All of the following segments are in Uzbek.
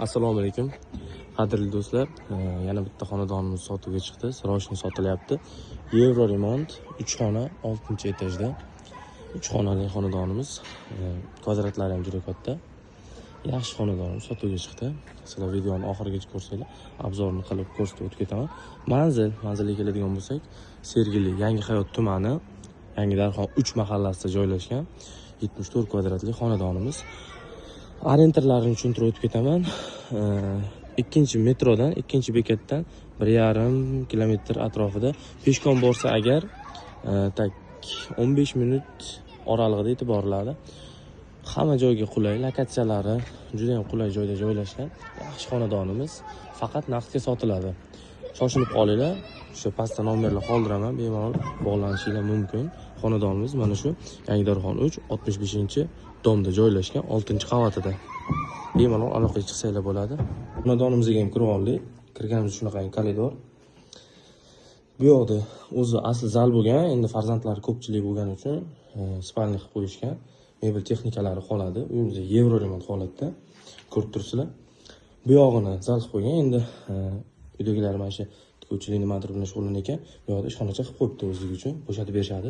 Assalomu alaykum qadrli do'stlar. Yana bitta xonadonimiz sotuvga chiqdi. Srochniy sotilyapti. Yevro remont 3 xona 6-etajda. 3 xonali xonadonimiz. Kvadratlari ham juda katta. Yaxshi xonadonimiz sotuvga chiqdi. Sizlar videoni oxirigacha ko'rsanglar, obzorni qilib ko'rsatib o'tib ketaman. Manzilga keladigan bo'lsak, Sergeli Yangi Hayot tumani, Yangi Darxon 3 mahallasida joylashgan 74 kvadratli xonadonimiz. Orientirlarini tushuntirib o'tib ketaman. Ikkinchi metrodan, ikkinchi bekatdan 1,5 kilometr atrofida peshkom borsa agar 15 minut oralig'ida yetib boriladi. Hamma joyga qulay, lokatsiyalari juda ham qulay joyda joylashgan. Yaxshi xonadonimiz, faqat naqdga sotiladi. Shoshilib qolinglar. O'sha pastda nomerlar qoldiraman, bemalol bog'lanishinglar mumkin. Xonadonimiz mana shu Yangi Darxon 3 65-domda joylashgan 6-qavatida. Bemalol aloqaga chiqsanglar bo'ladi. Xonadonimizga ham kirib oldik. Kirganimizda shunaqa koridor. Bu yoqda o'zi asl zal bo'lgan, endi farzandlar ko'pchilik bo'lgani uchun spalni qilib qo'yishgan. Mebel texnikalari qoladi. Uyimizda yevro remont holatda. Ko'rib turibsizlar. Bu yog'ini zal qilib qo'ygan. Endi uydagilar mana shu tikuvchilik nimadir bilan shug'ullanar ekan. Bu yoqda ishxonacha qilib qo'yibdi o'zligi uchun, bo'shatib berishadi.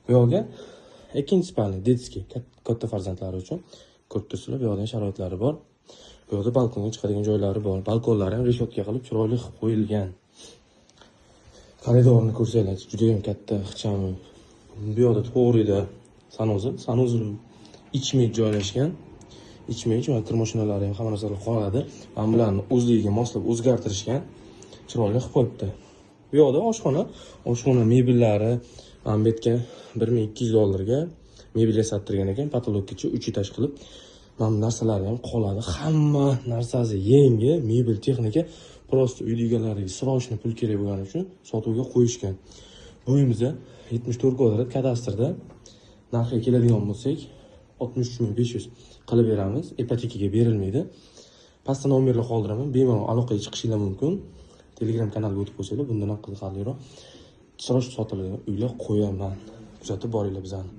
Bu yoqda ikkinchi spalni, detskiy, katta farzandlar uchun. Ko'rib turibsizlar, bu yoqda sharoitlari bor. Bu yoqda balkonga chiqadigan joylari bor. Balkonlari ham reshotka qilib chiroyli qilib qo'yilgan. Koridorni ko'rsanglar, juda ham katta, ixcham. Bu yoqda to'g'rida sanuzil ichma joylashgan. Ichma va kir mashinalari ham hamma narsalar qoladi. Mana bularni o'zligiga moslab o'zgartirishgan. Chiroyli qilib qo'yibdi. Bu yoqda oshxona mebellari mana bu yerga $1200 mebel yasattirgan ekan, patologgacha 3 etaj qilib. Mana bu narsalari ham qoladi. Hamma narsasi yangi, mebel texnika. Prosta uy egalariga srochniy pul kerak bo'lgani uchun sotuvga qo'yishgan. Bu uyimizda 74 kvadrat kadastrda narxiga keladigan bo'lsak, 63500 qilib beramiz. Ipotekaga berilmaydi. Pastda nomerlar qoldiraman, bemalol aloqaga chiqishinglar mumkin. Telegram kanaliga o'tib qo'ysanglar, bundan ham qiziqarliroq sroch sotiladigan uylar qo'yaman. Kuzatib boringlar bizani.